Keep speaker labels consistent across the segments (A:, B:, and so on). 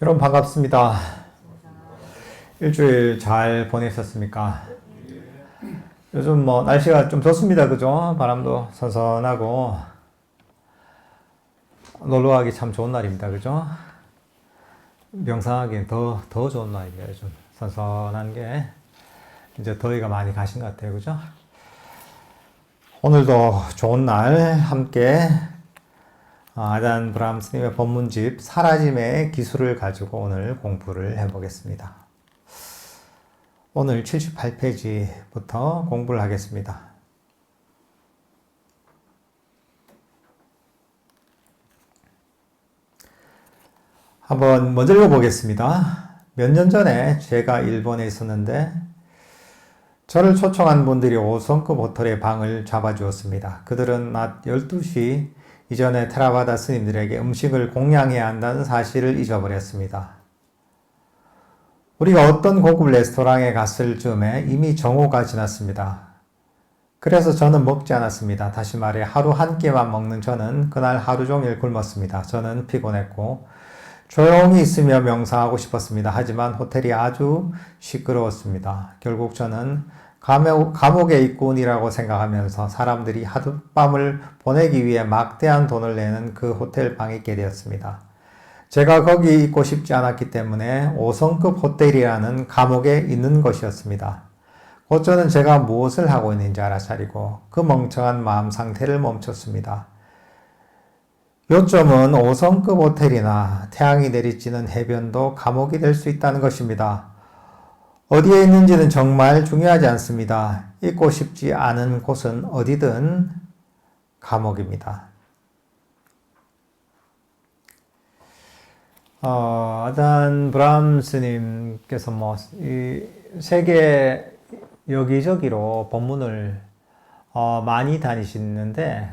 A: 여러분 반갑습니다. 일주일 잘 보내셨습니까? 요즘 뭐 날씨가 좀 좋습니다. 그죠? 바람도 선선하고 놀러 가기 참 좋은 날입니다. 그죠? 명상하기엔 더 좋은 날입니다. 요즘 선선한 게 이제 더위가 많이 가신 것 같아요. 그죠? 오늘도 좋은 날 함께 아단 브람스님의 법문집 사라짐의 기술을 가지고 오늘 공부를 해보겠습니다. 오늘 78페이지부터 공부를 하겠습니다. 한번 먼저 읽어보겠습니다. 몇 년 전에 제가 일본에 있었는데 저를 초청한 분들이 5성급 호텔의 방을 잡아주었습니다. 그들은 낮 12시 이전에 테라바다 스님들에게 음식을 공양해야 한다는 사실을 잊어버렸습니다. 우리가 어떤 고급 레스토랑에 갔을 즈음에 이미 정오가 지났습니다. 그래서 저는 먹지 않았습니다. 다시 말해 하루 한 끼만 먹는 저는 그날 하루 종일 굶었습니다. 저는 피곤했고 조용히 있으며 명상하고 싶었습니다. 하지만 호텔이 아주 시끄러웠습니다. 결국 저는 감옥의 입구이라고 생각하면서 사람들이 하룻밤을 보내기 위해 막대한 돈을 내는 그 호텔 방에 있게 되었습니다. 제가 거기 있고 싶지 않았기 때문에 5성급 호텔이라는 감옥에 있는 것이었습니다. 곧 저는 제가 무엇을 하고 있는지 알아차리고 그 멍청한 마음 상태를 멈췄습니다. 요점은 5성급 호텔이나 태양이 내리쬐는 해변도 감옥이 될 수 있다는 것입니다. 어디에 있는지는 정말 중요하지 않습니다. 있고 싶지 않은 곳은 어디든 감옥입니다. 아단 브람스님께서 이 세계 여기저기로 법문을 많이 다니시는데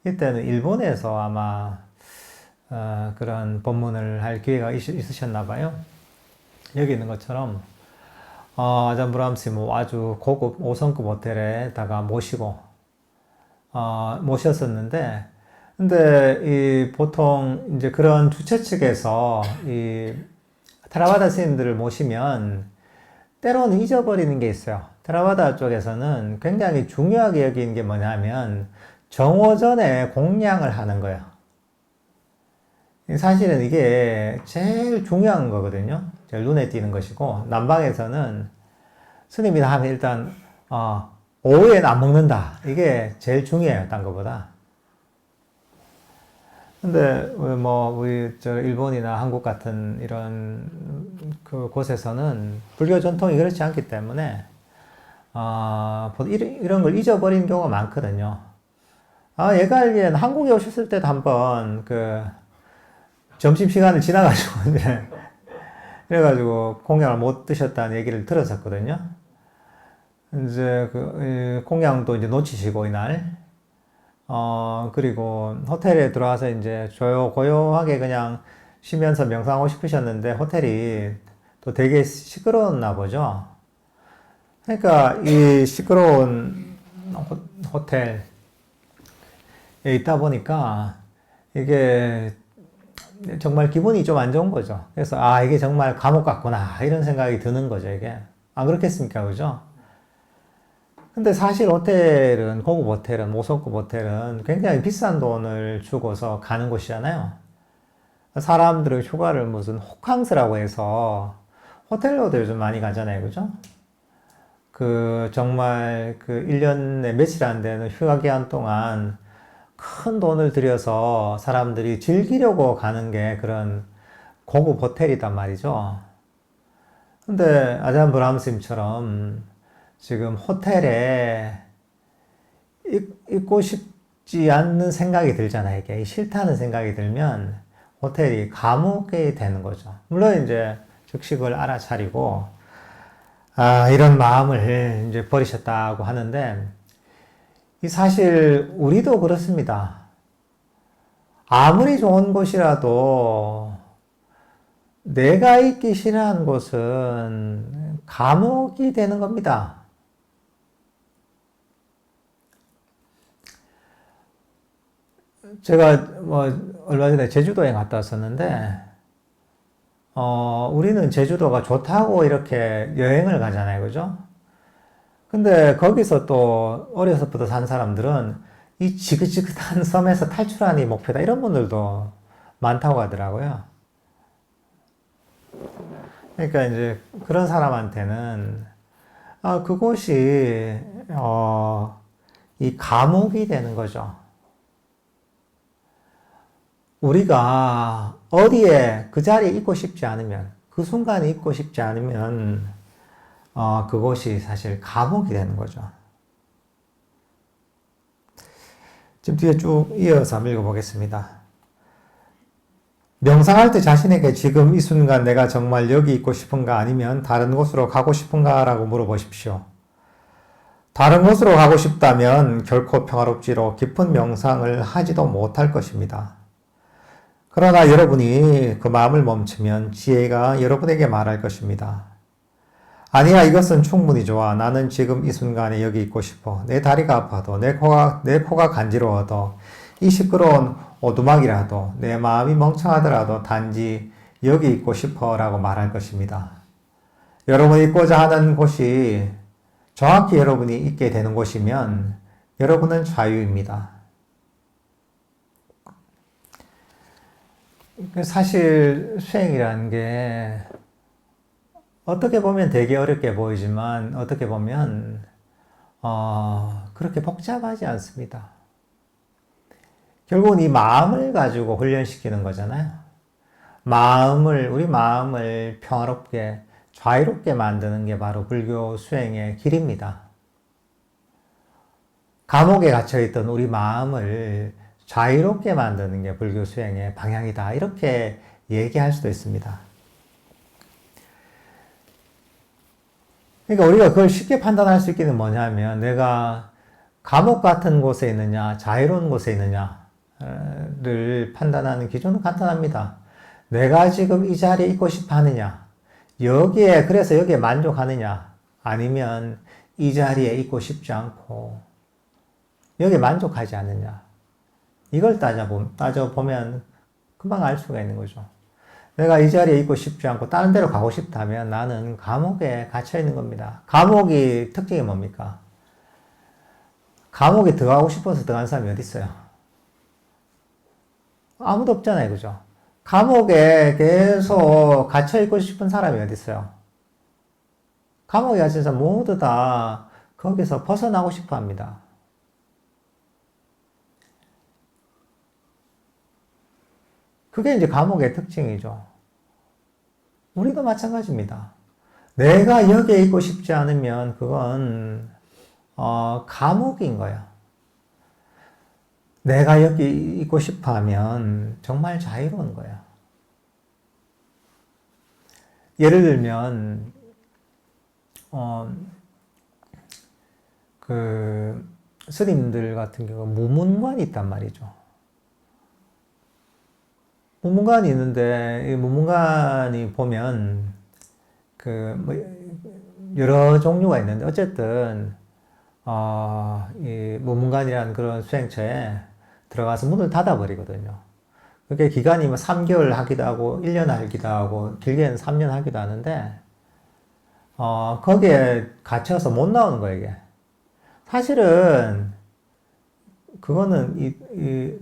A: 이때는 일본에서 아마 그런 법문을 할 기회가 있으셨나 봐요. 여기 있는 것처럼 아단 브람스 아주 고급 5성급 호텔에다가 모셨었는데 근데 보통 이제 그런 주최 측에서 이 테라바다 스님들을 모시면 때로는 잊어버리는 게 있어요. 테라바다 쪽에서는 굉장히 중요하게 여기는 게 뭐냐면 정오 전에 공양을 하는 거예요. 사실은 이게 제일 중요한 거거든요. 제일 눈에 띄는 것이고 남방에서는 스님이 하면 일단 오후에는 안 먹는다. 이게 제일 중요해요. 딴 거보다. 근데 우리 일본이나 한국 같은 이런 그 곳에서는 불교 전통이 그렇지 않기 때문에 이런 걸 잊어버리는 경우가 많거든요. 얘가 알기엔 한국에 오셨을 때도 한번 점심시간을 지나가지고 이제 그래가지고 공양을 못 드셨다는 얘기를 들었었거든요. 이제 공양도 이제 놓치시고 이날 그리고 호텔에 들어와서 이제 고요하게 그냥 쉬면서 명상하고 싶으셨는데 호텔이 또 되게 시끄러웠나 보죠. 그러니까 이 시끄러운 호텔에 있다 보니까 이게 정말 기분이 좀 안 좋은 거죠. 그래서 이게 정말 감옥 같구나 이런 생각이 드는 거죠. 이게 안 그렇겠습니까? 그죠? 근데 사실 호텔은, 고급 호텔은, 5성급 호텔은 굉장히 비싼 돈을 주고서 가는 곳이잖아요. 사람들은 휴가를 무슨 호캉스라고 해서 호텔로도 요즘 많이 가잖아요. 그죠? 정말 1년에 며칠 안 되는 휴가 기간 동안 큰 돈을 들여서 사람들이 즐기려고 가는 게 그런 고급 호텔이단 말이죠. 근데 아잔 브람스님처럼 지금 호텔에 있고 싶지 않는 생각이 들잖아요. 이게 싫다는 생각이 들면 호텔이 감옥이 되는 거죠. 물론 이제 즉식을 알아차리고 이런 마음을 이제 버리셨다고 하는데 사실 우리도 그렇습니다. 아무리 좋은 곳이라도 내가 있기 싫어하는 곳은 감옥이 되는 겁니다. 제가 얼마 전에 제주도에 갔다 왔었는데 우리는 제주도가 좋다고 이렇게 여행을 가잖아요. 그죠? 근데 거기서 또 어려서부터 산 사람들은 이 지긋지긋한 섬에서 탈출하는 이 목표다. 이런 분들도 많다고 하더라고요. 그러니까 이제 그런 사람한테는 그곳이 이 감옥이 되는 거죠. 우리가 어디에 그 자리에 있고 싶지 않으면, 그 순간에 있고 싶지 않으면 그곳이 사실 감옥이 되는 거죠. 지금 뒤에 쭉 이어서 한번 읽어보겠습니다. 명상할 때 자신에게 지금 이 순간 내가 정말 여기 있고 싶은가 아니면 다른 곳으로 가고 싶은가 라고 물어보십시오. 다른 곳으로 가고 싶다면 결코 평화롭지로 깊은 명상을 하지도 못할 것입니다. 그러나 여러분이 그 마음을 멈추면 지혜가 여러분에게 말할 것입니다. 아니야, 이것은 충분히 좋아. 나는 지금 이 순간에 여기 있고 싶어. 내 다리가 아파도, 내 코가 간지러워도, 이 시끄러운 오두막이라도, 내 마음이 멍청하더라도 단지 여기 있고 싶어 라고 말할 것입니다. 여러분이 있고자 하는 곳이 정확히 여러분이 있게 되는 곳이면 여러분은 자유입니다. 사실 수행이라는 게 어떻게 보면 되게 어렵게 보이지만 어떻게 보면 그렇게 복잡하지 않습니다. 결국은 이 마음을 가지고 훈련시키는 거잖아요. 우리 마음을 평화롭게 자유롭게 만드는 게 바로 불교 수행의 길입니다. 감옥에 갇혀있던 우리 마음을 자유롭게 만드는 게 불교 수행의 방향이다. 이렇게 얘기할 수도 있습니다. 그러니까 우리가 그걸 쉽게 판단할 수 있기는 뭐냐면 내가 감옥 같은 곳에 있느냐 자유로운 곳에 있느냐를 판단하는 기준은 간단합니다. 내가 지금 이 자리에 있고 싶어 하느냐 그래서 여기에 만족하느냐 아니면 이 자리에 있고 싶지 않고 여기에 만족하지 않느냐 이걸 따져보면 금방 알 수가 있는 거죠. 내가 이 자리에 있고 싶지 않고 다른 데로 가고 싶다면 나는 감옥에 갇혀 있는 겁니다. 감옥이 특징이 뭡니까? 감옥에 들어가고 싶어서 들어간 사람이 어디 있어요? 아무도 없잖아요. 그죠? 감옥에 계속 갇혀 있고 싶은 사람이 어디 있어요? 감옥에 갇힌 사람 모두 다 거기서 벗어나고 싶어 합니다. 그게 이제 감옥의 특징이죠. 우리도 마찬가지입니다. 내가 여기에 있고 싶지 않으면 그건 감옥인 거야. 내가 여기 있고 싶어 하면 정말 자유로운 거야. 예를 들면 그 스님들 같은 경우 무문관이 있단 말이죠. 무문관이 있는데 이 무문관이 보면 여러 종류가 있는데 어쨌든 이 무문관이라는 그런 수행처에 들어가서 문을 닫아버리거든요. 그게 기간이 뭐 3개월 하기도 하고 1년 하기도 하고 길게는 3년 하기도 하는데 거기에 갇혀서 못 나오는 거예요, 이게. 사실은 그거는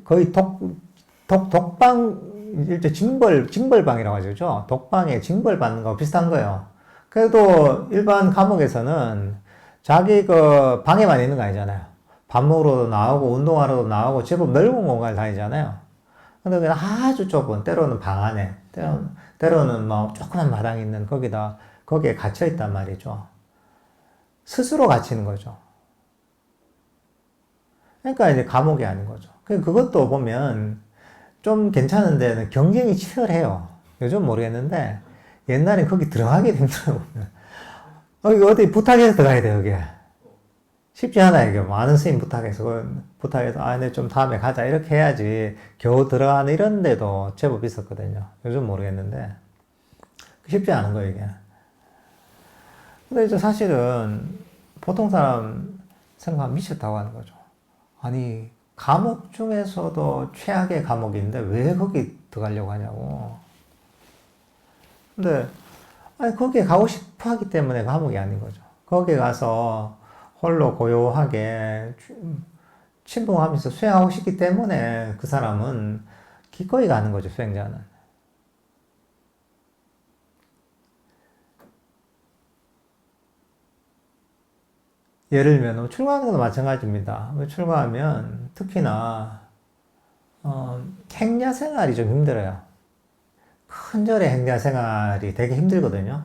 A: 거의 독방 일제 징벌방이라고 하죠. 독방에 징벌 받는 거 비슷한 거예요. 그래도 일반 감옥에서는 자기 그 방에만 있는 거 아니잖아요. 밥 먹으러도 나오고 운동하러도 나오고 제법 넓은 공간을 다니잖아요. 근데 그냥 아주 좁은 때로는 방 안에 때로는 뭐 조그만 마당이 있는 거기에 갇혀 있단 말이죠. 스스로 갇히는 거죠. 그러니까 이제 감옥이 아닌 거죠. 그것도 보면 좀 괜찮은 데는 경쟁이 치열해요. 요즘 모르겠는데 옛날엔 거기 들어가기 힘들어요. 어디 부탁해서 들어가야 돼요, 그게. 쉽지 않아요, 이게. 많은 스님 부탁해서, 네, 좀 다음에 가자. 이렇게 해야지 겨우 들어가는 이런 데도 제법 있었거든요. 요즘 모르겠는데. 쉽지 않은 거예요, 이게. 근데 이제 사실은 보통 사람 생각하면 미쳤다고 하는 거죠. 아니, 감옥 중에서도 최악의 감옥인데 왜 거기 들어가려고 하냐고. 근데 아니 거기에 가고 싶어 하기 때문에 감옥이 아닌 거죠. 거기에 가서 홀로 고요하게 침묵하면서 수행하고 싶기 때문에 그 사람은 기꺼이 가는 거죠, 수행자는. 예를 들면 출가하는 것도 마찬가지입니다. 출가하면 특히나 행야 생활이 좀 힘들어요. 큰 절의 행야 생활이 되게 힘들거든요.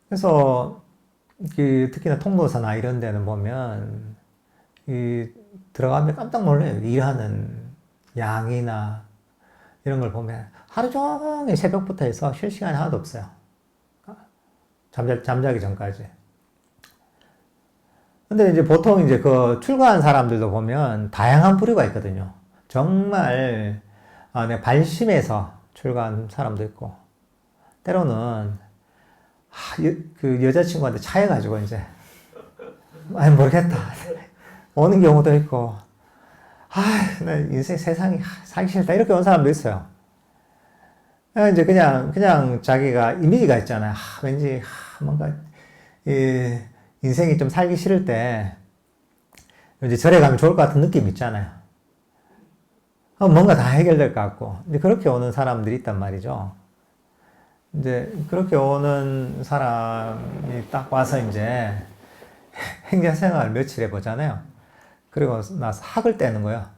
A: 그래서 특히나 통도사나 이런 데는 보면 들어가면 깜짝 놀라요. 일하는 양이나 이런 걸 보면 하루 종일 새벽부터 해서 쉴 시간이 하나도 없어요. 잠자기 전까지. 근데 이제 보통 이제 그 출가한 사람들도 보면 다양한 부류가 있거든요. 정말 내 발심해서 출가한 사람도 있고, 때로는 그 여자친구한테 차여가지고 이제 아니 모르겠다 오는 경우도 있고, 나 인생 세상이 살기 싫다 이렇게 온 사람도 있어요. 이제 그냥 자기가 이미지가 있잖아요. 왠지 뭔가 인생이 좀 살기 싫을 때 이제 절에 가면 좋을 것 같은 느낌 있잖아요. 뭔가 다 해결될 것 같고, 이제 그렇게 오는 사람들이 있단 말이죠. 이제 그렇게 오는 사람이 딱 와서 이제 행자 생활 며칠 해보잖아요. 그리고 나서 학을 떼는 거야.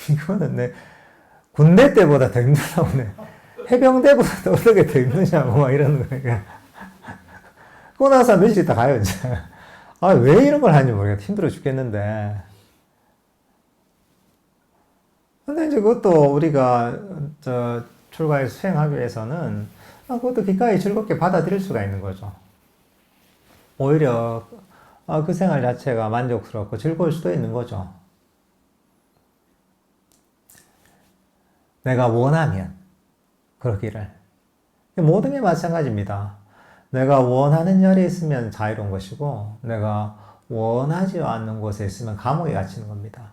A: 이거는 내 군대 때보다 더 힘들다고 네. 해병대보다 어떻게 더 힘드냐고 막 이러는 거니까. 그러고 나서 며칠 있다 가요, 이제. 왜 이런 걸 하는지 모르겠다. 힘들어 죽겠는데. 근데 이제 그것도 우리가, 출가해서 수행하기 위해서는, 그것도 기꺼이 즐겁게 받아들일 수가 있는 거죠. 오히려, 그 생활 자체가 만족스럽고 즐거울 수도 있는 거죠. 내가 원하면, 그러기를. 모든 게 마찬가지입니다. 내가 원하는 자리에 있으면 자유로운 것이고, 내가 원하지 않는 곳에 있으면 감옥에 갇히는 겁니다.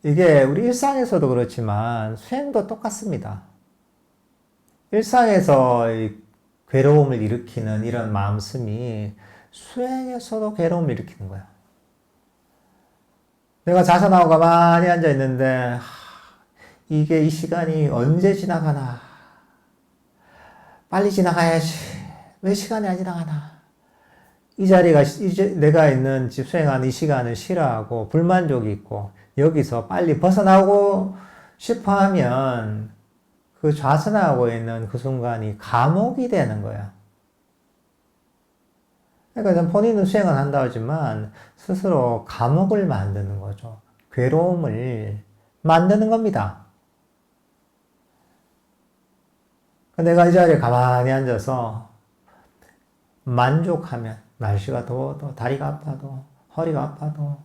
A: 이게 우리 일상에서도 그렇지만 수행도 똑같습니다. 일상에서 괴로움을 일으키는 이런 마음씀이 수행에서도 괴로움을 일으키는 거야. 내가 자선하고 가만히 앉아 있는데 이게 이 시간이 언제 지나가나, 빨리 지나가야지, 왜 시간이 안 지나가나, 이 자리가 이제 내가 있는 집 수행하는 이 시간을 싫어하고 불만족이 있고 여기서 빨리 벗어나고 싶어 하면 그 좌선하고 있는 그 순간이 감옥이 되는 거야. 그러니까 본인은 수행을 한다 하지만 스스로 감옥을 만드는 거죠. 괴로움을 만드는 겁니다. 내가 이 자리에 가만히 앉아서 만족하면, 날씨가 더워도, 다리가 아파도, 허리가 아파도,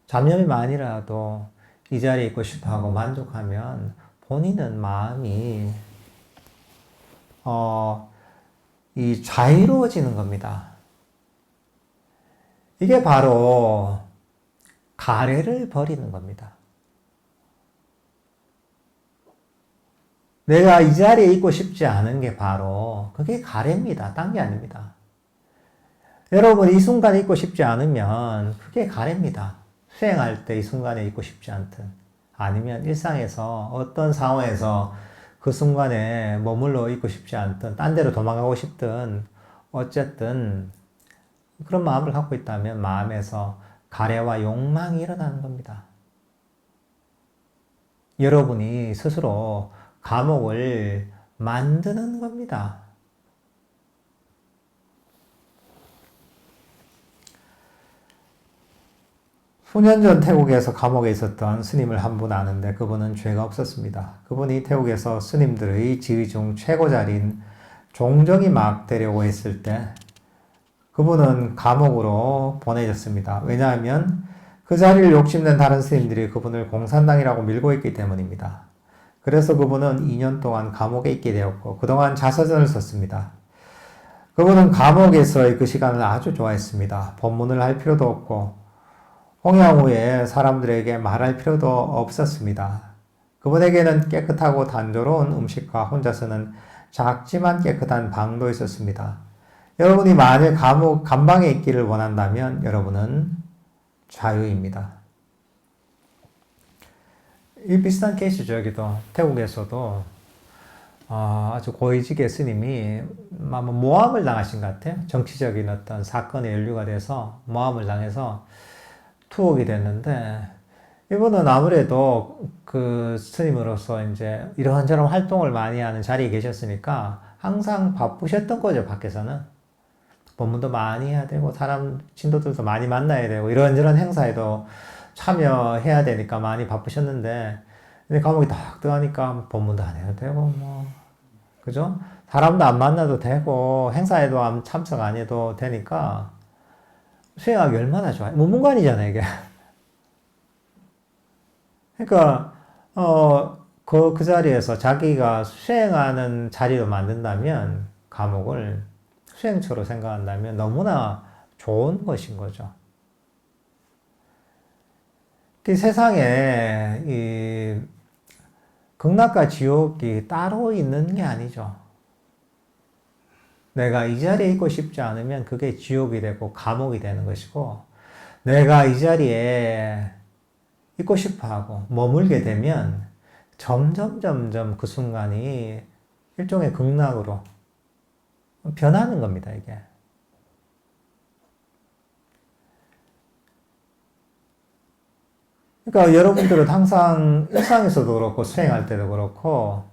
A: 잡념이 많이라도 이 자리에 있고 싶어 하고 만족하면 본인은 마음이 이 자유로워지는 겁니다. 이게 바로 가래를 버리는 겁니다. 내가 이 자리에 있고 싶지 않은 게 바로 그게 가래입니다. 딴 게 아닙니다. 여러분 이 순간에 있고 싶지 않으면 그게 가래입니다. 수행할 때 이 순간에 있고 싶지 않든, 아니면 일상에서 어떤 상황에서 그 순간에 머물러 있고 싶지 않든, 딴 데로 도망가고 싶든, 어쨌든 그런 마음을 갖고 있다면 마음에서 가래와 욕망이 일어나는 겁니다. 여러분이 스스로 감옥을 만드는 겁니다. 수년 전 태국에서 감옥에 있었던 스님을 한 분 아는데 그분은 죄가 없었습니다. 그분이 태국에서 스님들의 지위 중 최고 자리인 종정이 막 되려고 했을 때 그분은 감옥으로 보내졌습니다. 왜냐하면 그 자리를 욕심낸 다른 스님들이 그분을 공산당이라고 밀고 있기 때문입니다. 그래서 그분은 2년 동안 감옥에 있게 되었고 그동안 자서전을 썼습니다. 그분은 감옥에서의 그 시간을 아주 좋아했습니다. 법문을 할 필요도 없고 홍양 후에 사람들에게 말할 필요도 없었습니다. 그분에게는 깨끗하고 단조로운 음식과 혼자서는 작지만 깨끗한 방도 있었습니다. 여러분이 만일 감옥 감방에 있기를 원한다면 여러분은 자유입니다. 이 비슷한 케이스죠. 여기도 태국에서도 아주 고위직의 스님이 모함을 당하신 것 같아요. 정치적인 어떤 사건에 연루가 돼서 모함을 당해서 투옥이 됐는데, 이분은 아무래도 그 스님으로서 이제 이런저런 활동을 많이 하는 자리에 계셨으니까 항상 바쁘셨던 거죠. 밖에서는 법문도 많이 해야 되고 사람 신도들도 많이 만나야 되고 이런저런 행사에도 참여해야 되니까 많이 바쁘셨는데, 근데 감옥이 딱 들어가니까 법문도 안 해도 되고 뭐 그죠? 사람도 안 만나도 되고 행사에도 참석 안 해도 되니까 수행하기 얼마나 좋아요. 문문관이잖아요, 이게. 그러니까 그 자리에서 자기가 수행하는 자리로 만든다면 감옥을 수행처로 생각한다면 너무나 좋은 것인 거죠. 이 세상에 이 극락과 지옥이 따로 있는 게 아니죠. 내가 이 자리에 있고 싶지 않으면 그게 지옥이 되고 감옥이 되는 것이고, 내가 이 자리에 있고 싶어 하고 머물게 되면 점점 그 순간이 일종의 극락으로 변하는 겁니다, 이게. 그러니까 여러분들은 항상 일상에서도 그렇고 수행할 때도 그렇고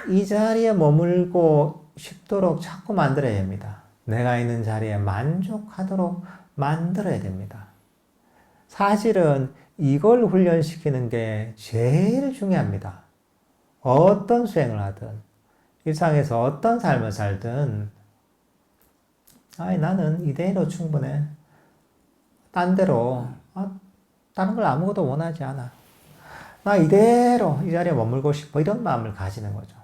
A: 이 자리에 머물고 싶도록 자꾸 만들어야 됩니다. 내가 있는 자리에 만족하도록 만들어야 됩니다. 사실은 이걸 훈련시키는 게 제일 중요합니다. 어떤 수행을 하든 일상에서 어떤 삶을 살든 나는 이대로 충분해. 딴 데로 다른 걸 아무것도 원하지 않아. 나 이대로 이 자리에 머물고 싶어. 이런 마음을 가지는 거죠.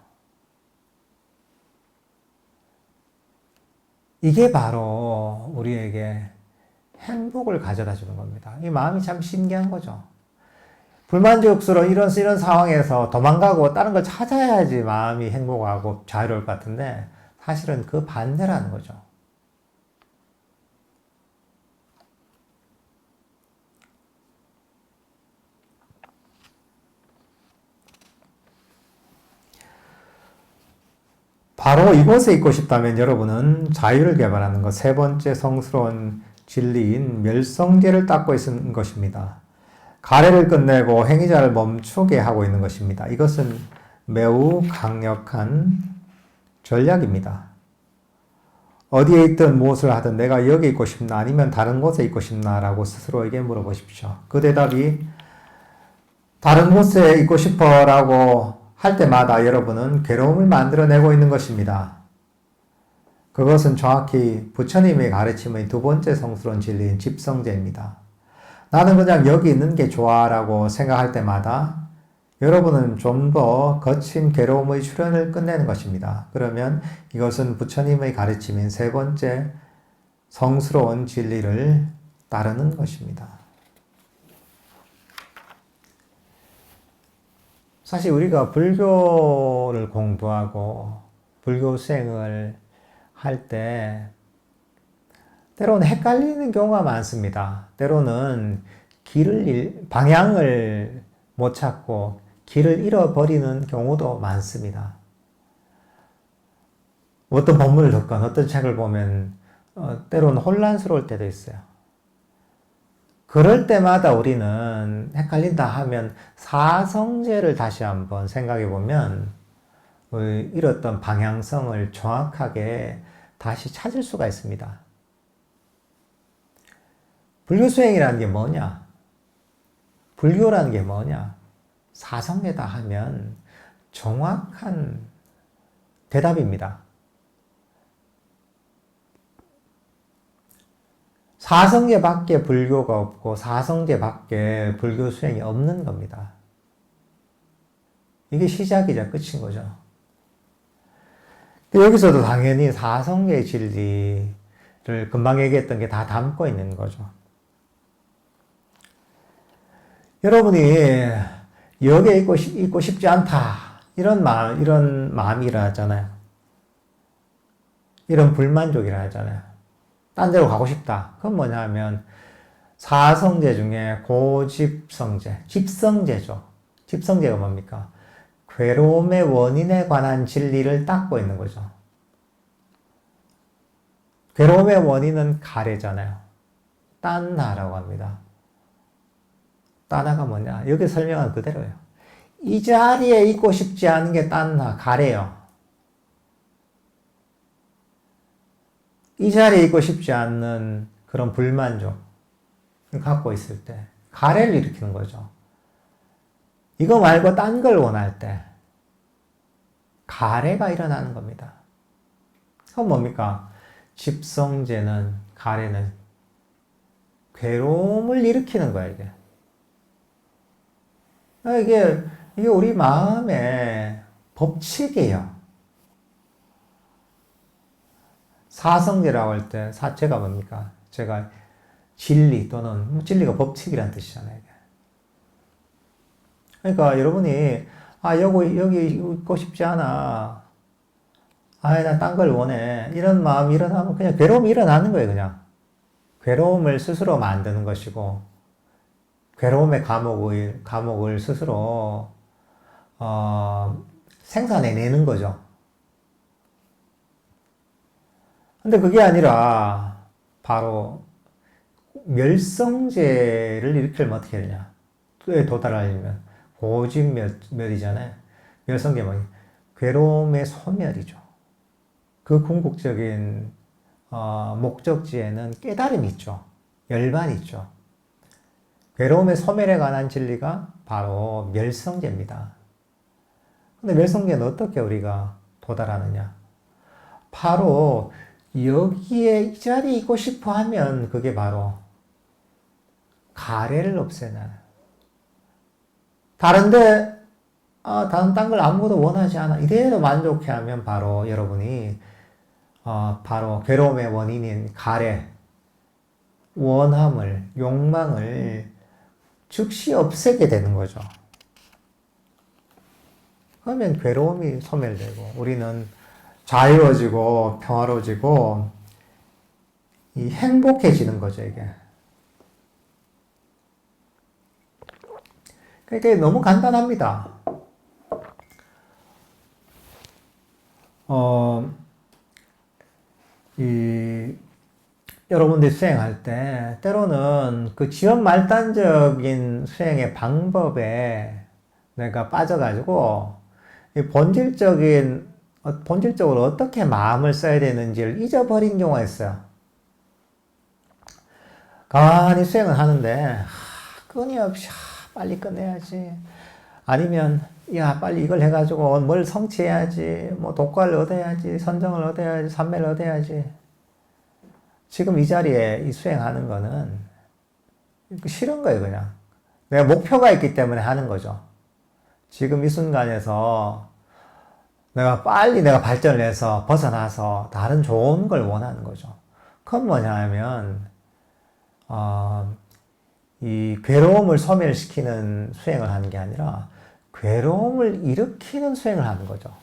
A: 이게 바로 우리에게 행복을 가져다 주는 겁니다. 이 마음이 참 신기한 거죠. 불만족스러운 이런 상황에서 도망가고 다른 걸 찾아야지 마음이 행복하고 자유로울 것 같은데 사실은 그 반대라는 거죠. 바로 이곳에 있고 싶다면 여러분은 자유를 개발하는 것, 세 번째 성스러운 진리인 멸성제를 닦고 있는 것입니다. 가래를 끝내고 행위자를 멈추게 하고 있는 것입니다. 이것은 매우 강력한 전략입니다. 어디에 있든 무엇을 하든 내가 여기 있고 싶나 아니면 다른 곳에 있고 싶나 라고 스스로에게 물어보십시오. 그 대답이 다른 곳에 있고 싶어 라고 할 때마다 여러분은 괴로움을 만들어내고 있는 것입니다. 그것은 정확히 부처님의 가르침의 두 번째 성스러운 진리인 집성제입니다. 나는 그냥 여기 있는 게 좋아 라고 생각할 때마다 여러분은 좀 더 거친 괴로움의 출현을 끝내는 것입니다. 그러면 이것은 부처님의 가르침인 세 번째 성스러운 진리를 따르는 것입니다. 사실 우리가 불교를 공부하고 불교 수행을 할 때 때로는 헷갈리는 경우가 많습니다. 때로는 방향을 못 찾고 길을 잃어버리는 경우도 많습니다. 어떤 법문을 듣건 어떤 책을 보면 때로는 혼란스러울 때도 있어요. 그럴 때마다 우리는 헷갈린다 하면 사성제를 다시 한번 생각해 보면 잃었던 방향성을 정확하게 다시 찾을 수가 있습니다. 불교 수행이라는 게 뭐냐? 불교라는 게 뭐냐? 사성제다 하면 정확한 대답입니다. 사성제밖에 불교가 없고 사성제밖에 불교 수행이 없는 겁니다. 이게 시작이자 끝인 거죠. 여기서도 당연히 사성제의 진리를 금방 얘기했던 게 다 담고 있는 거죠. 여러분이 여기에 있고 싶지 않다. 이런 마음이라 하잖아요. 이런 불만족이라 하잖아요. 딴 데로 가고 싶다. 그건 뭐냐 하면, 사성제 중에 고집성제, 집성제죠. 집성제가 뭡니까? 괴로움의 원인에 관한 진리를 닦고 있는 거죠. 괴로움의 원인은 가래잖아요. 딴하라고 합니다. 딴하가 뭐냐? 여기 설명한 그대로예요. 이 자리에 있고 싶지 않은 게 딴하, 가래요. 이 자리에 있고 싶지 않는 그런 불만족을 갖고 있을 때 가래를 일으키는 거죠. 이거 말고 딴 걸 원할 때 가래가 일어나는 겁니다. 그건 뭡니까? 집성제는, 가래는 괴로움을 일으키는 거야, 이게. 이게 우리 마음의 법칙이에요. 사성제라고 할 때, 사체가 뭡니까? 제가 진리 또는 진리가 법칙이라는 뜻이잖아요, 이게. 그러니까 여러분이, 여기 있고 싶지 않아. 나 딴 걸 원해. 이런 마음이 일어나면 그냥 괴로움이 일어나는 거예요, 그냥. 괴로움을 스스로 만드는 것이고, 괴로움의 감옥을 스스로, 생산해내는 거죠. 근데 그게 아니라, 바로, 멸성제를 일으키려면 어떻게 해야 되냐. 에 도달하려면, 고집멸이잖아요. 멸성제 뭐니? 괴로움의 소멸이죠. 그 궁극적인, 목적지에는 깨달음이 있죠. 열반이 있죠. 괴로움의 소멸에 관한 진리가 바로 멸성제입니다. 근데 멸성제는 어떻게 우리가 도달하느냐? 바로 여기에 이 자리에 있고 싶어 하면 그게 바로 가래를 없애는. 다른데, 딴 걸 아무것도 원하지 않아. 이대로 만족해 하면 바로 여러분이, 바로 괴로움의 원인인 가래, 원함을, 욕망을 즉시 없애게 되는 거죠. 그러면 괴로움이 소멸되고 우리는 자유로워지고 평화로워지고 이 행복해지는 거죠, 이게. 그러니까 너무 간단합니다. 여러분들이 수행할 때, 때로는 그 지연 말단적인 수행의 방법에 내가 빠져가지고, 본질적으로 어떻게 마음을 써야 되는지를 잊어버린 경우가 있어요. 가만히 수행을 하는데, 끊임없이, 빨리 끝내야지. 아니면, 빨리 이걸 해가지고 뭘 성취해야지. 뭐, 독과를 얻어야지. 선정을 얻어야지. 삼매를 얻어야지. 지금 이 자리에 이 수행하는 거는 싫은 거예요, 그냥. 내가 목표가 있기 때문에 하는 거죠. 지금 이 순간에서 내가 빨리 발전을 해서 벗어나서 다른 좋은 걸 원하는 거죠. 그건 뭐냐 하면, 이 괴로움을 소멸시키는 수행을 하는 게 아니라 괴로움을 일으키는 수행을 하는 거죠.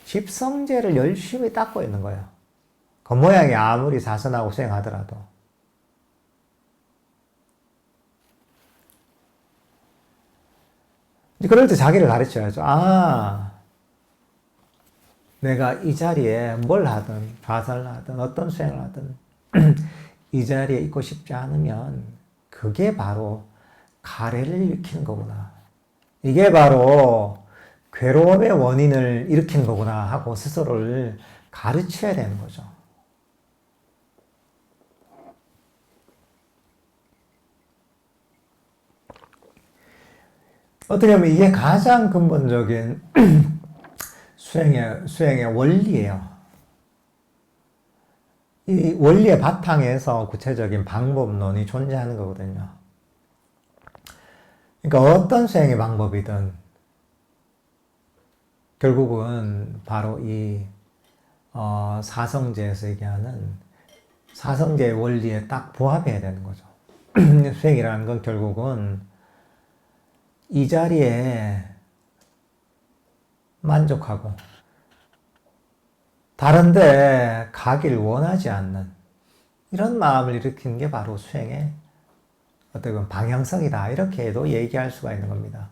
A: 집성제를 열심히 닦고 있는 거예요. 겉모양이 아무리 사선하고 수행하더라도. 그럴 때 자기를 가르쳐야죠. 내가 이 자리에 뭘 하든, 좌선을 하든, 어떤 수행을 하든, 이 자리에 있고 싶지 않으면, 그게 바로 가래를 일으키는 거구나. 이게 바로 괴로움의 원인을 일으키는 거구나 하고 스스로를 가르쳐야 되는 거죠. 어떻게 보면 이게 가장 근본적인 수행의 원리예요. 이 원리의 바탕에서 구체적인 방법론이 존재하는 거거든요. 그러니까 어떤 수행의 방법이든 결국은 바로 이 사성제에서 얘기하는 사성제의 원리에 딱 부합해야 되는 거죠. 수행이라는 건 결국은 이 자리에 만족하고 다른데 가길 원하지 않는 이런 마음을 일으키는 게 바로 수행의 어떤 방향성이다. 이렇게도 얘기할 수가 있는 겁니다.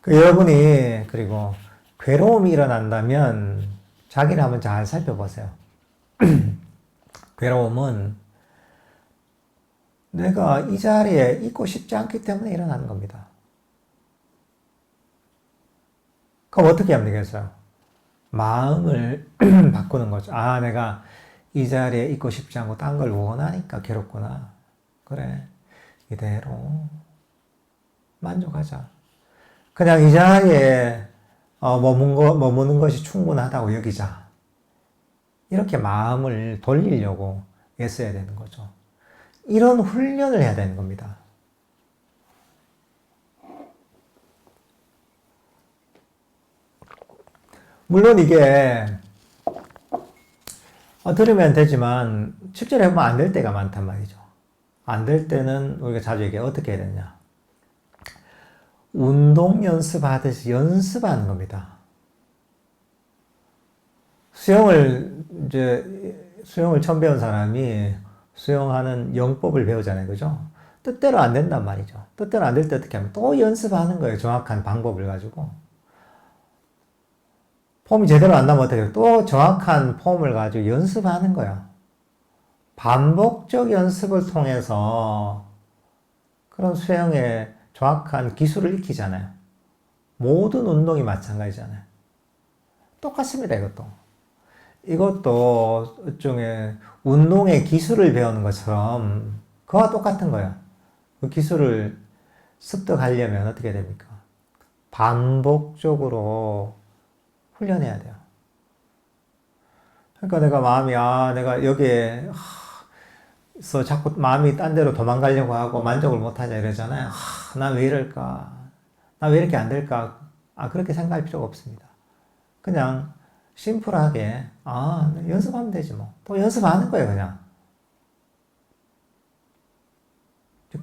A: 여러분이 그리고 괴로움이 일어난다면 자기를 한번 잘 살펴보세요. 괴로움은 내가 이 자리에 있고 싶지 않기 때문에 일어나는 겁니다. 그럼 어떻게 하면 되겠어요? 마음을 바꾸는 거죠. 아, 내가 이 자리에 있고 싶지 않고 딴 걸 원하니까 괴롭구나. 그래, 이대로 만족하자. 그냥 이 자리에 머무는 것이 충분하다고 여기자. 이렇게 마음을 돌리려고 애써야 되는 거죠. 이런 훈련을 해야 되는 겁니다. 물론 이게 들으면 되지만 실제로 해보면 안 될 때가 많단 말이죠. 안 될 때는 우리가 자주 얘기해 어떻게 해야 되냐. 운동 연습하듯이 연습하는 겁니다. 수영을 처음 배운 사람이 수영하는 영법을 배우잖아요. 그죠? 뜻대로 안 된단 말이죠. 뜻대로 안 될 때 어떻게 하면 또 연습하는 거예요. 정확한 방법을 가지고. 폼이 제대로 안 나면 어떻게 해요? 또 정확한 폼을 가지고 연습하는 거야. 반복적 연습을 통해서 그런 수영의 정확한 기술을 익히잖아요. 모든 운동이 마찬가지잖아요. 똑같습니다, 이것도. 이것도 일종의 운동의 기술을 배우는 것처럼 그와 똑같은 거예요. 그 기술을 습득하려면 어떻게 됩니까? 반복적으로 훈련해야 돼요. 그러니까 내가 마음이, 내가 여기에, 자꾸 마음이 딴 데로 도망가려고 하고 만족을 못하자 이러잖아요. 나 왜 이럴까? 나 왜 이렇게 안 될까? 그렇게 생각할 필요가 없습니다. 그냥 심플하게, 연습하면 되지 뭐. 또 연습하는 거예요, 그냥.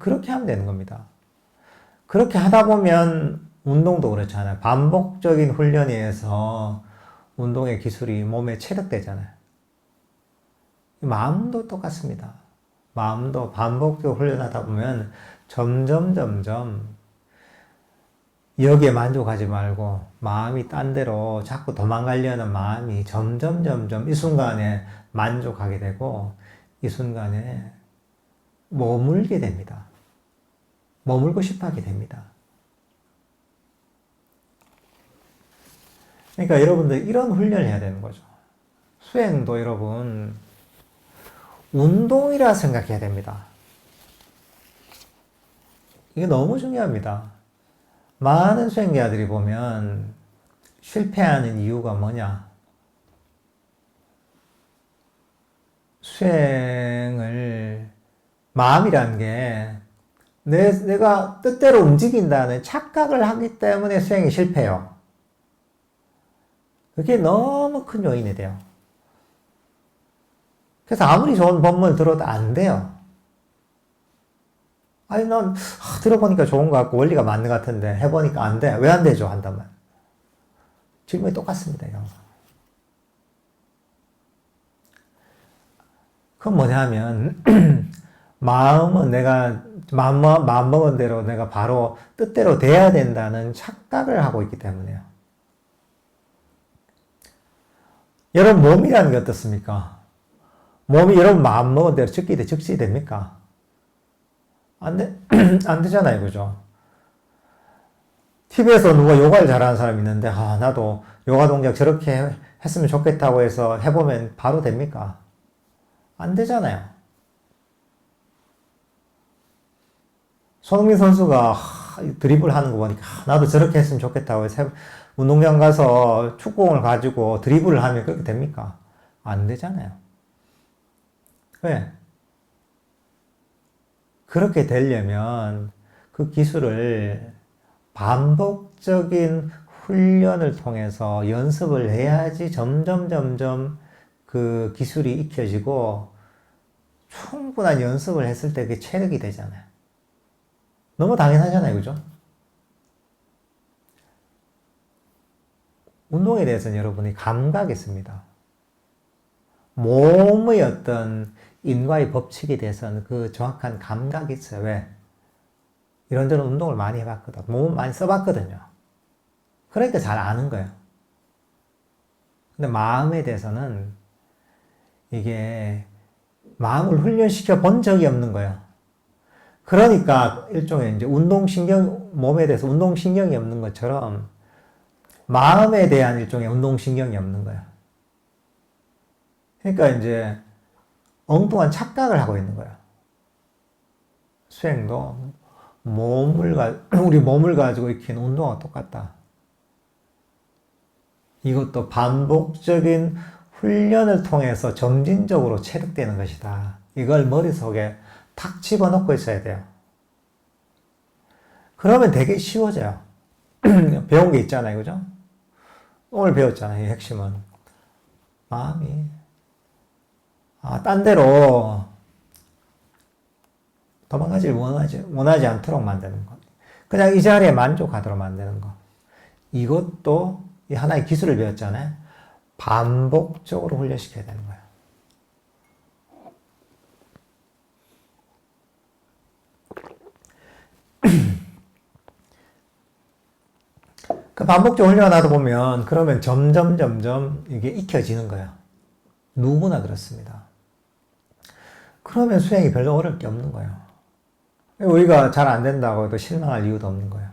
A: 그렇게 하면 되는 겁니다. 그렇게 하다 보면 운동도 그렇잖아요. 반복적인 훈련에 의해서 운동의 기술이 몸에 체득되잖아요. 마음도 똑같습니다. 마음도 반복적으로 훈련하다 보면 점점 여기에 만족하지 말고 마음이 딴 데로 자꾸 도망가려는 마음이 점점 이 순간에 만족하게 되고 이 순간에 머물게 됩니다. 머물고 싶어 하게 됩니다. 그러니까 여러분들 이런 훈련을 해야 되는 거죠. 수행도 여러분 운동이라 생각해야 됩니다. 이게 너무 중요합니다. 많은 수행자들이 보면 실패하는 이유가 뭐냐? 수행을 마음이라는 게 내가 뜻대로 움직인다는 착각을 하기 때문에 수행이 실패해요. 그게 너무 큰 요인이 돼요. 그래서 아무리 좋은 법문을 들어도 안 돼요. 난 들어보니까 좋은 것 같고 원리가 맞는 것 같은데 해보니까 안 돼. 왜 안 되죠? 한다면. 질문이 똑같습니다. 항상. 그건 뭐냐면 마음은 내가 마음 먹은 대로 내가 바로 뜻대로 돼야 된다는 착각을 하고 있기 때문에요. 여러분 몸이라는 게 어떻습니까? 몸이 여러분 마음 먹은 대로 즉시 됩니까? 안 되잖아요. 그죠? TV에서 누가 요가를 잘하는 사람이 있는데, 나도 요가 동작 저렇게 했으면 좋겠다고 해서 해보면 바로 됩니까? 안 되잖아요. 손흥민 선수가 드리블 하는 거 보니까, 나도 저렇게 했으면 좋겠다고 해서 운동장 가서 축구공을 가지고 드리블을 하면 그렇게 됩니까? 안 되잖아요. 왜? 그렇게 되려면 그 기술을 반복적인 훈련을 통해서 연습을 해야지 점점 그 기술이 익혀지고 충분한 연습을 했을 때 그게 체력이 되잖아요. 너무 당연하잖아요. 그죠? 운동에 대해서는 여러분이 감각이 있습니다. 몸의 어떤 인과의 법칙에 대해서는 그 정확한 감각이 있어요. 왜? 이런저런 운동을 많이 해봤거든. 몸을 많이 써봤거든요. 그러니까 잘 아는 거예요. 근데 마음에 대해서는 이게 마음을 훈련시켜 본 적이 없는 거예요. 그러니까 일종의 이제 운동신경, 몸에 대해서 운동신경이 없는 것처럼 마음에 대한 일종의 운동신경이 없는 거예요. 그러니까 이제 엉뚱한 착각을 하고 있는 거예요. 수행도 우리 몸을 가지고 익히는 운동과 똑같다. 이것도 반복적인 훈련을 통해서 점진적으로 체득되는 것이다. 이걸 머릿속에 탁 집어넣고 있어야 돼요. 그러면 되게 쉬워져요. 배운 게 있잖아요. 그죠? 오늘 배웠잖아요. 이 핵심은. 마음이, 딴 데로 도망가지를 원하지 않도록 만드는 것. 그냥 이 자리에 만족하도록 만드는 것. 이것도 하나의 기술을 배웠잖아요. 반복적으로 훈련시켜야 되는 거예요. 그 반복적으로 훈련하다 보면 그러면 점점 이게 익혀지는 거예요. 누구나 그렇습니다. 그러면 수행이 별로 어려울 게 없는 거예요. 우리가 잘 안 된다고 또 실망할 이유도 없는 거예요.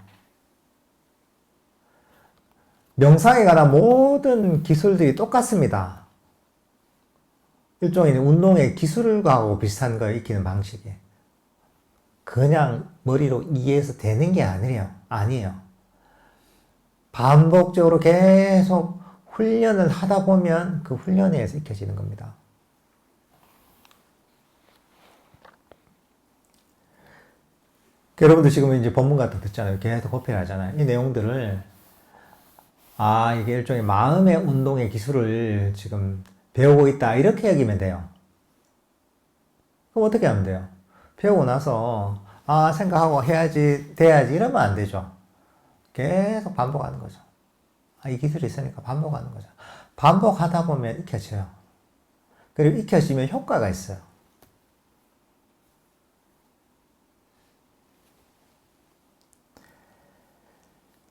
A: 명상에 관한 모든 기술들이 똑같습니다. 일종의 운동의 기술하고 비슷한 거 익히는 방식이. 그냥 머리로 이해해서 되는 게 아니에요. 반복적으로 계속 훈련을 하다 보면 그 훈련에 의해서 익혀지는 겁니다. 여러분들 지금 이제 본문 같은 거 듣잖아요. 계속 호피를 하잖아요. 이 내용들을 이게 일종의 마음의 운동의 기술을 지금 배우고 있다. 이렇게 여기면 돼요. 그럼 어떻게 하면 돼요? 배우고 나서 생각하고 해야지, 돼야지 이러면 안 되죠. 계속 반복하는 거죠. 이 기술이 있으니까 반복하는 거죠. 반복하다 보면 익혀져요. 그리고 익혀지면 효과가 있어요.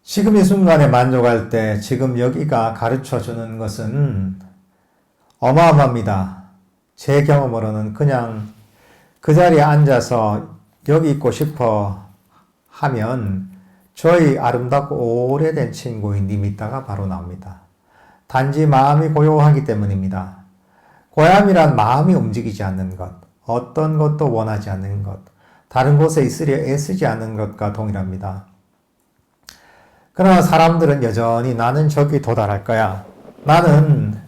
A: 지금 이 순간에 만족할 때 지금 여기가 가르쳐 주는 것은 어마어마합니다. 제 경험으로는 그냥 그 자리에 앉아서 여기 있고 싶어 하면 저희 아름답고 오래된 친구인 니미타가 바로 나옵니다. 단지 마음이 고요하기 때문입니다. 고요함이란 마음이 움직이지 않는 것, 어떤 것도 원하지 않는 것, 다른 곳에 있으려 애쓰지 않는 것과 동일합니다. 그러나 사람들은 여전히 나는 저기 도달할 거야. 나는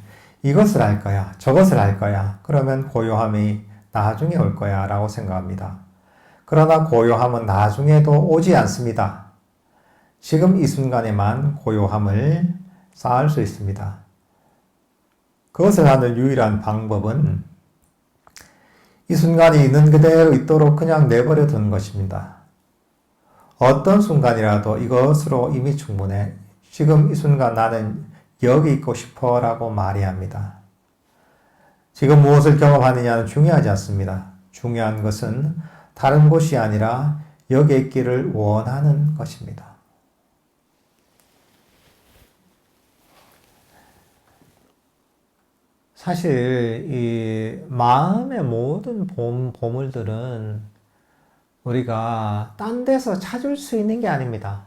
A: 이것을 할 거야. 저것을 할 거야. 그러면 고요함이 나중에 올 거야. 라고 생각합니다. 그러나 고요함은 나중에도 오지 않습니다. 지금 이 순간에만 고요함을 쌓을 수 있습니다. 그것을 하는 유일한 방법은 이 순간이 있는 그대로 있도록 그냥 내버려 두는 것입니다. 어떤 순간이라도 이것으로 이미 충분해. 지금 이 순간 나는 여기 있고 싶어 라고 말해야 합니다. 지금 무엇을 경험하느냐는 중요하지 않습니다. 중요한 것은 다른 곳이 아니라 여기 있기를 원하는 것입니다. 사실 이 마음의 모든 보물들은 우리가 딴 데서 찾을 수 있는 게 아닙니다.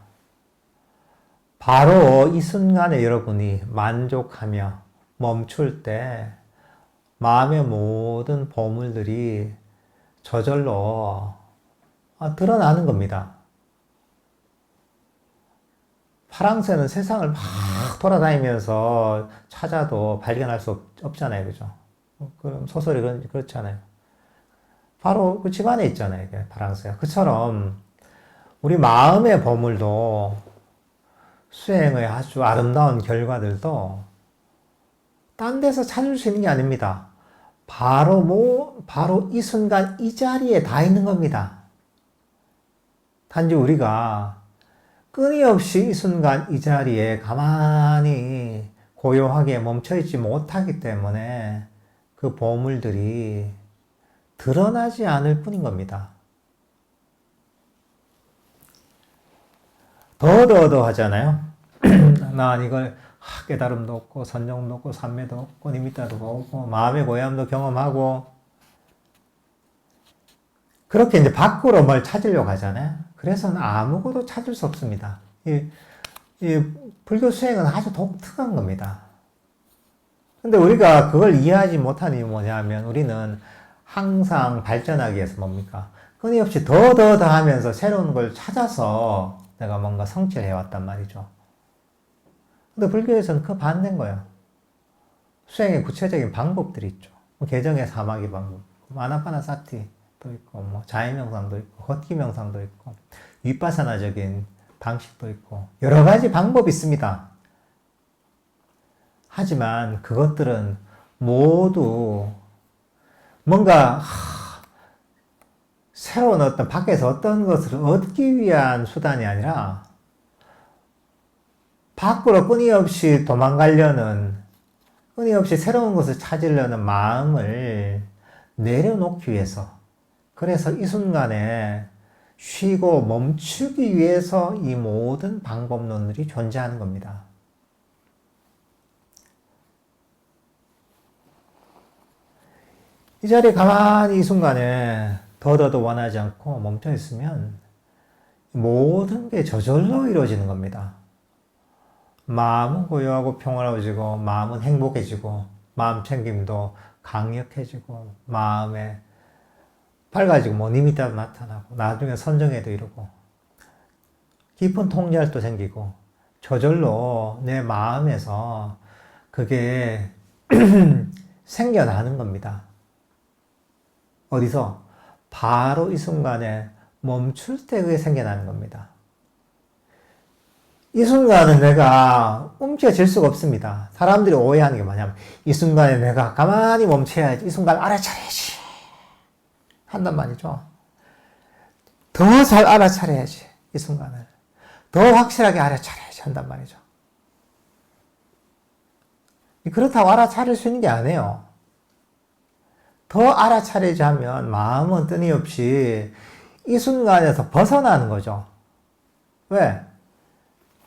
A: 바로 이 순간에 여러분이 만족하며 멈출 때 마음의 모든 보물들이 저절로 드러나는 겁니다. 파랑새는 세상을 막 돌아다니면서 찾아도 발견할 수 없잖아요. 그죠? 그럼 소설이 그렇잖아요. 바로 그 집 안에 있잖아요. 파랑새가. 그처럼 우리 마음의 보물도 수행의 아주 아름다운 결과들도 딴 데서 찾을 수 있는 게 아닙니다. 바로 이 순간 이 자리에 다 있는 겁니다. 단지 우리가 끊임없이 이 순간 이 자리에 가만히 고요하게 멈춰있지 못하기 때문에 그 보물들이 드러나지 않을 뿐인 겁니다. 더더더 하잖아요. 난 이걸 깨달음도 없고 선정도 없고 삼매도 없고 니미타도 없고 마음의 고요함도 경험하고 그렇게 이제 밖으로 뭘 찾으려고 하잖아요. 그래서는 아무것도 찾을 수 없습니다. 이 불교 수행은 아주 독특한 겁니다. 근데 우리가 그걸 이해하지 못하는 이유 뭐냐면 우리는 항상 발전하기 위해서 뭡니까? 끊임없이 더 하면서 새로운 걸 찾아서 내가 뭔가 성취를 해왔단 말이죠. 근데 불교에서는 그 반대인 거예요. 수행의 구체적인 방법들이 있죠. 개정의 사마귀 방법, 아나파나사티도 있고, 뭐 자해명상도 있고, 헛기명상도 있고, 윗바사나적인 방식도 있고, 여러 가지 방법이 있습니다. 하지만 그것들은 모두 뭔가 새로운 어떤 밖에서 어떤 것을 얻기 위한 수단이 아니라 밖으로 끊임없이 도망가려는, 끊임없이 새로운 것을 찾으려는 마음을 내려놓기 위해서, 그래서 이 순간에 쉬고 멈추기 위해서 이 모든 방법론들이 존재하는 겁니다. 이 자리에 가만히 이 순간에 더더더 원하지 않고 멈춰 있으면 모든 게 저절로 이루어지는 겁니다. 마음은 고요하고 평화로워지고 마음은 행복해지고 마음 챙김도 강력해지고 마음에 밝아지고 뭐 니미타도 나타나고 나중에 선정에도 이루고 깊은 통찰도 생기고 저절로 내 마음에서 그게 생겨나는 겁니다. 어디서? 바로 이 순간에 멈출 때 그게 생겨나는 겁니다. 이 순간은 내가 움켜쥘 수가 없습니다. 사람들이 오해하는 게 뭐냐면 이 순간에 내가 가만히 멈춰야지, 이 순간 알아차려야지 한단 말이죠. 더 잘 알아차려야지, 이 순간을 더 확실하게 알아차려야지 한단 말이죠. 그렇다고 알아차릴 수 있는 게 아니에요. 더 알아차리자 하면 마음은 끊임없이 이 순간에서 벗어나는 거죠. 왜?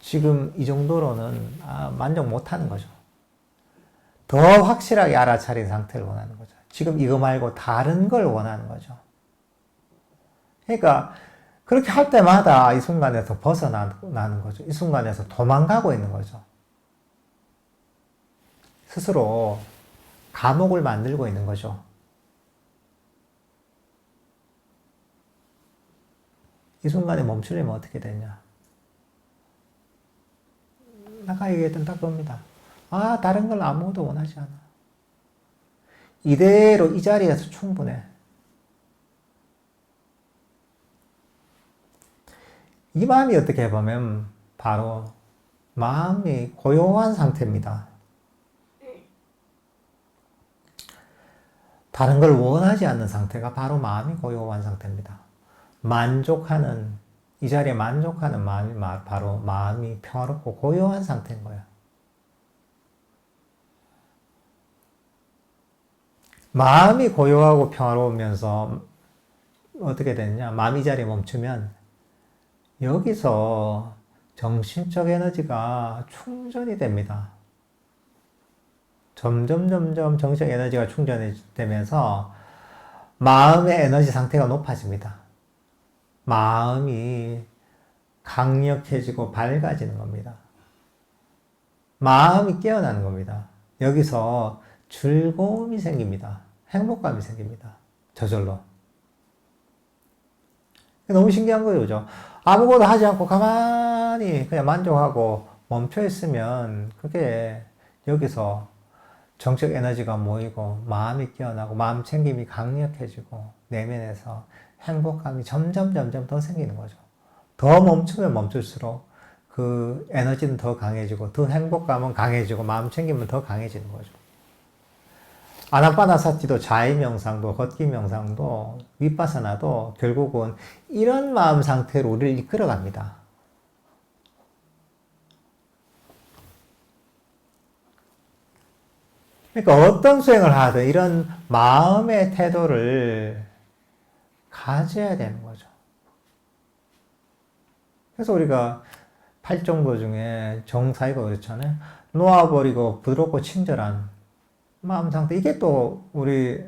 A: 지금 이 정도로는 만족 못하는 거죠. 더 확실하게 알아차린 상태를 원하는 거죠. 지금 이거 말고 다른 걸 원하는 거죠. 그러니까 그렇게 할 때마다 이 순간에서 벗어나는 거죠. 이 순간에서 도망가고 있는 거죠. 스스로 감옥을 만들고 있는 거죠. 이 순간에 멈추려면 어떻게 되냐? 아까 얘기했던 딱 겁니다. 다른 걸 아무것도 원하지 않아. 이대로 이 자리에서 충분해. 이 마음이 어떻게 보면 바로 마음이 고요한 상태입니다. 다른 걸 원하지 않는 상태가 바로 마음이 고요한 상태입니다. 만족하는, 이 자리에 만족하는 마음이 바로 마음이 평화롭고 고요한 상태인 거예요. 마음이 고요하고 평화로우면서 어떻게 되느냐? 마음이 이 자리에 멈추면 여기서 정신적 에너지가 충전이 됩니다. 점점 정신적 에너지가 충전이 되면서 마음의 에너지 상태가 높아집니다. 마음이 강력해지고 밝아지는 겁니다. 마음이 깨어나는 겁니다. 여기서 즐거움이 생깁니다. 행복감이 생깁니다. 저절로. 너무 신기한 거예요, 그죠? 아무것도 하지 않고 가만히 그냥 만족하고 멈춰 있으면 그게 여기서 정적 에너지가 모이고 마음이 깨어나고 마음 챙김이 강력해지고 내면에서 행복감이 점점 더 생기는 거죠. 더 멈추면 멈출수록 그 에너지는 더 강해지고 더 행복감은 강해지고 마음 챙김은 더 강해지는 거죠. 아나파나사티도 자의 명상도 걷기 명상도 위파사나도 결국은 이런 마음 상태로 우리를 이끌어 갑니다. 그러니까 어떤 수행을 하든 이런 마음의 태도를 가져야 되는 거죠. 그래서 우리가 팔정도 중에 정사이가 그렇잖아요. 놓아버리고 부드럽고 친절한 마음 상태. 이게 또 우리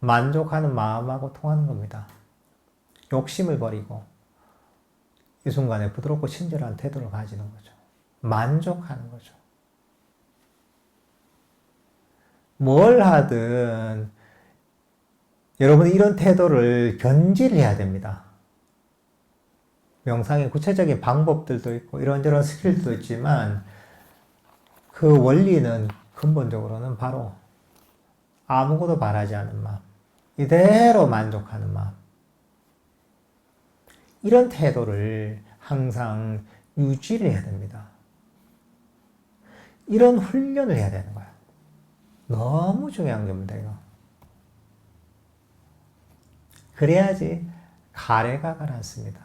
A: 만족하는 마음하고 통하는 겁니다. 욕심을 버리고 이 순간에 부드럽고 친절한 태도를 가지는 거죠. 만족하는 거죠. 뭘 하든 여러분이 이런 태도를 견지해야 됩니다. 명상의 구체적인 방법들도 있고 이런저런 스킬도 있지만 그 원리는 근본적으로는 바로 아무것도 바라지 않는 마음, 이대로 만족하는 마음, 이런 태도를 항상 유지를 해야 됩니다. 이런 훈련을 해야 되는 거예요. 너무 중요한 겁니다, 이거. 그래야지 가래가 가라앉습니다.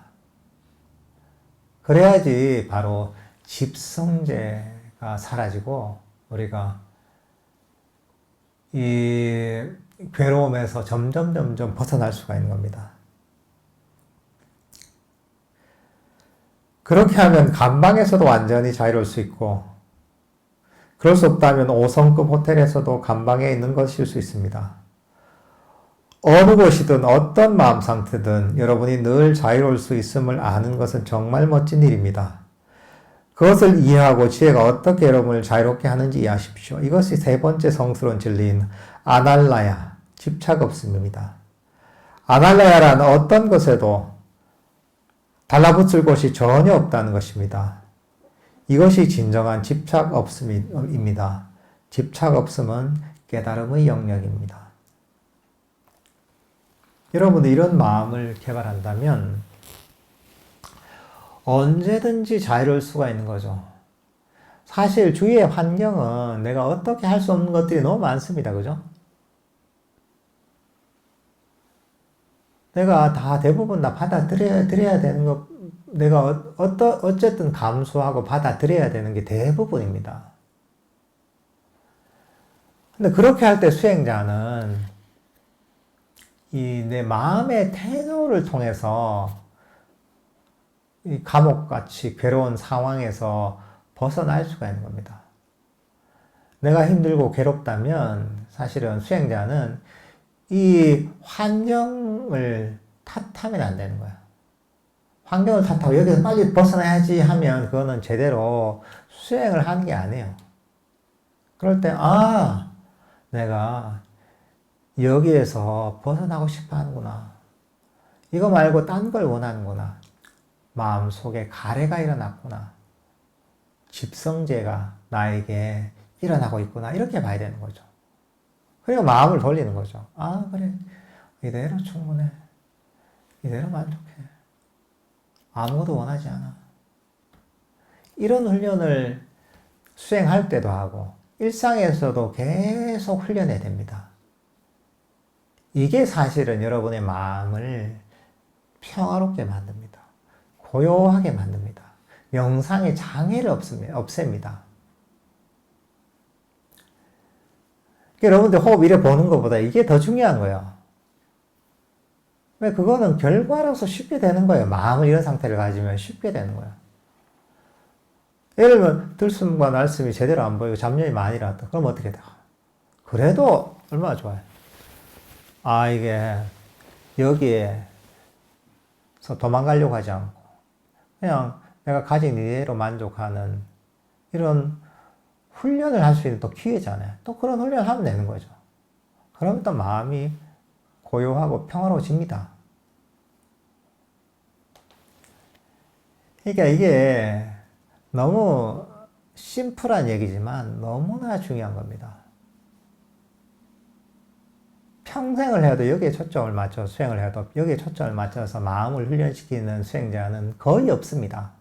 A: 그래야지 바로 집성제가 사라지고 우리가 이 괴로움에서 점점 벗어날 수가 있는 겁니다. 그렇게 하면 감방에서도 완전히 자유로울 수 있고, 그럴 수 없다면 5성급 호텔에서도 감방에 있는 것일 수 있습니다. 어느 곳이든 어떤 마음 상태든 여러분이 늘 자유로울 수 있음을 아는 것은 정말 멋진 일입니다. 그것을 이해하고 지혜가 어떻게 여러분을 자유롭게 하는지 이해하십시오. 이것이 세 번째 성스러운 진리인 아날라야, 집착 없음입니다. 아날라야라는 어떤 것에도 달라붙을 곳이 전혀 없다는 것입니다. 이것이 진정한 집착 없음입니다. 집착 없음은 깨달음의 영역입니다. 여러분들 이런 마음을 개발한다면 언제든지 자유로울 수가 있는 거죠. 사실 주위의 환경은 내가 어떻게 할 수 없는 것들이 너무 많습니다. 그죠? 내가 다 대부분 다 받아들여야 되는 것, 내가 어쨌든 감수하고 받아들여야 되는 게 대부분입니다. 근데 그렇게 할 때 수행자는 이 내 마음의 태도를 통해서 이 감옥같이 괴로운 상황에서 벗어날 수가 있는 겁니다. 내가 힘들고 괴롭다면 사실은 수행자는 이 환경을 탓하면 안 되는 거야. 환경을 탓하고 여기서 빨리 벗어나야지 하면 그거는 제대로 수행을 하는 게 아니에요. 그럴 때, 내가 여기에서 벗어나고 싶어 하는구나. 이거 말고 딴 걸 원하는구나. 마음속에 가래가 일어났구나. 집성제가 나에게 일어나고 있구나. 이렇게 봐야 되는 거죠. 그리고 마음을 돌리는 거죠. 그래. 이대로 충분해. 이대로 만족해. 아무것도 원하지 않아. 이런 훈련을 수행할 때도 하고 일상에서도 계속 훈련해야 됩니다. 이게 사실은 여러분의 마음을 평화롭게 만듭니다. 고요하게 만듭니다. 명상의 장애를 없앱니다. 여러분들 호흡 이래 보는 것보다 이게 더 중요한 거예요. 왜 그거는 결과로서 쉽게 되는 거예요. 마음을 이런 상태를 가지면 쉽게 되는 거예요. 예를 들면 들숨과 날숨이 제대로 안 보이고 잡념이 많이 났다. 그럼 어떻게 돼요? 그래도 얼마나 좋아요. 이게 여기에서 도망가려고 하지 않고 그냥 내가 가진 이대로 만족하는 이런 훈련을 할 수 있는 또 기회잖아요. 또 그런 훈련을 하면 되는 거죠. 그러면 또 마음이 고요하고 평화로워집니다. 그러니까 이게 너무 심플한 얘기지만 너무나 중요한 겁니다. 평생을 해도 여기에 초점을 맞춰 수행을 해도 여기에 초점을 맞춰서 마음을 훈련시키는 수행자는 거의 없습니다.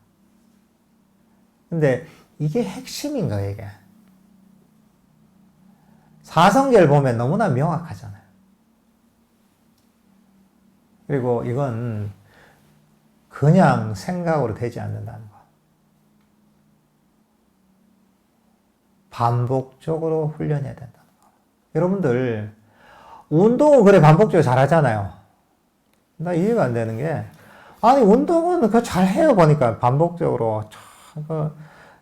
A: 근데 이게 핵심인 거예요, 이게. 사성계를 보면 너무나 명확하잖아요. 그리고 이건 그냥 생각으로 되지 않는다는 거. 반복적으로 훈련해야 된다는 거. 여러분들 운동은 그래 반복적으로 잘하잖아요. 나 이해가 안 되는 게, 아니 운동은 그거 잘해요 보니까 반복적으로.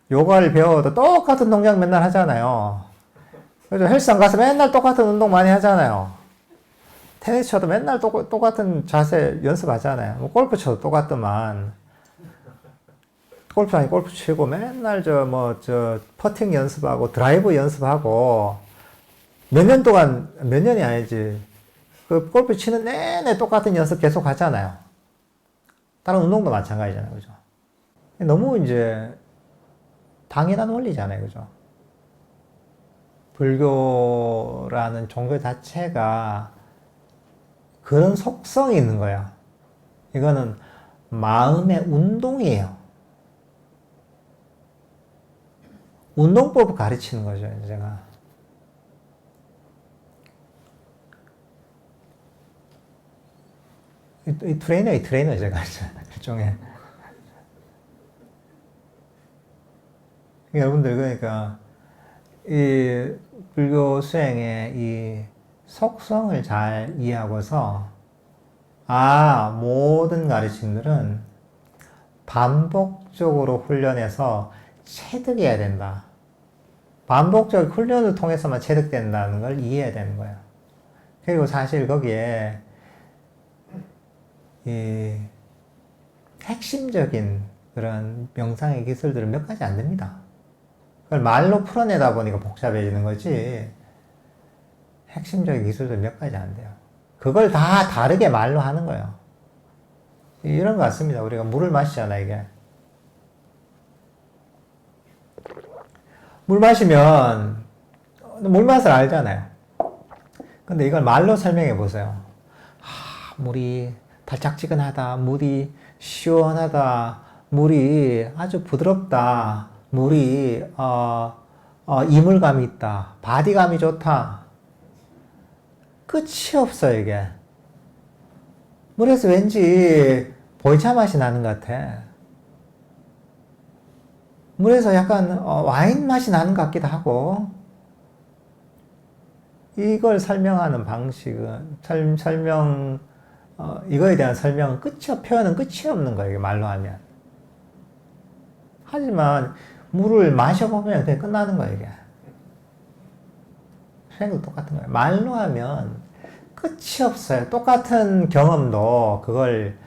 A: 요가를 배워도 똑같은 동작 맨날 하잖아요. 그죠? 헬스장 가서 맨날 똑같은 운동 많이 하잖아요. 테니스 쳐도 맨날 똑같은 자세 연습하잖아요. 뭐 골프 쳐도 똑같더만. 골프장에 골프 치고 맨날 퍼팅 연습하고 드라이브 연습하고 몇 년 동안, 몇 년이 아니지. 그 골프 치는 내내 똑같은 연습 계속 하잖아요. 다른 운동도 마찬가지잖아요. 그죠? 너무 이제 당연한 원리잖아요. 그죠? 불교라는 종교 자체가 그런 속성이 있는 거야. 이거는 마음의 운동이에요. 운동법을 가르치는 거죠, 제가. 이 트레이너, 제가. 일종의. 여러분들, 그러니까, 이 불교 수행의 이 속성을 잘 이해하고서, 모든 가르침들은 반복적으로 훈련해서 체득해야 된다. 반복적 훈련을 통해서만 체득된다는 걸 이해해야 되는 거예요. 그리고 사실 거기에 이 핵심적인 그런 명상의 기술들은 몇 가지 안 됩니다. 그걸 말로 풀어내다 보니까 복잡해지는 거지, 핵심적인 기술들 몇 가지 안 돼요. 그걸 다 다르게 말로 하는 거예요. 이런 것 같습니다. 우리가 물을 마시잖아, 이게. 물 마시면 물 맛을 알잖아요. 근데 이걸 말로 설명해 보세요. 물이 달짝지근하다, 물이 시원하다, 물이 아주 부드럽다, 물이 이물감이 있다, 바디감이 좋다. 끝이 없어요, 이게. 물에서 왠지 보이차 맛이 나는 것 같아. 물에서 약간 와인 맛이 나는 것 같기도 하고. 이걸 설명하는 방식은 이거에 대한 설명은 표현은 끝이 없는 거예요, 말로 하면. 하지만 물을 마셔보면 그냥 끝나는 거예요, 이게. 수행도 똑같은 거예요. 말로 하면 끝이 없어요. 똑같은 경험도 그걸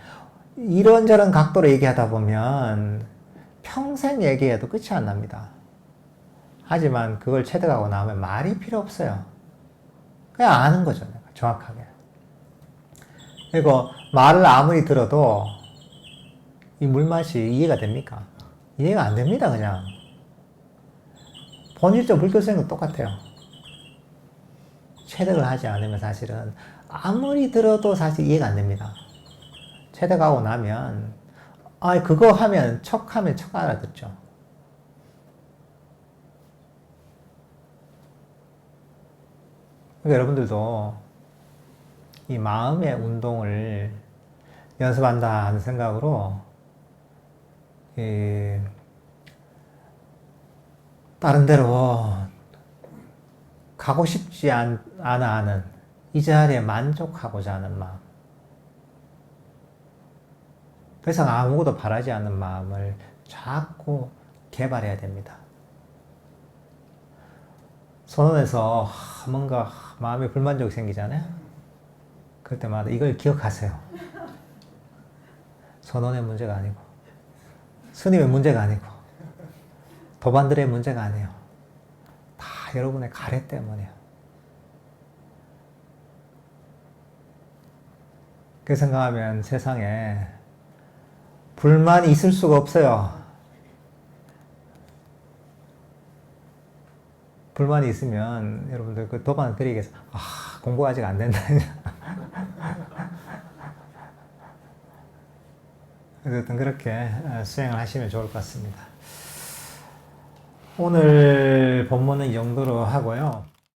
A: 이런저런 각도로 얘기하다 보면 평생 얘기해도 끝이 안 납니다. 하지만 그걸 체득하고 나면 말이 필요 없어요. 그냥 아는 거죠, 정확하게. 그리고 말을 아무리 들어도 이 물맛이 이해가 됩니까? 이해가 안 됩니다, 그냥. 본질적 불교생도 똑같아요. 체득을 하지 않으면 사실은 아무리 들어도 사실 이해가 안 됩니다. 체득하고 나면, 그거 하면 척 알아듣죠. 그러니까 여러분들도 이 마음의 운동을 연습한다 하는 생각으로 다른 데로 가고 싶지 않아 하는, 이 자리에 만족하고자 하는 마음, 더 이상 아무것도 바라지 않는 마음을 자꾸 개발해야 됩니다. 선언에서 뭔가 마음에 불만족이 생기잖아요. 그럴 때마다 이걸 기억하세요. 선언의 문제가 아니고, 스님의 문제가 아니고, 도반들의 문제가 아니에요. 다 여러분의 가래 때문이에요. 그 생각하면 세상에 불만이 있을 수가 없어요. 불만이 있으면 여러분들 그 도반 드리겠어. 공부가 아직 안 된다. 어쨌든 그렇게 수행을 하시면 좋을 것 같습니다. 오늘 본문은 이 정도로 하고요.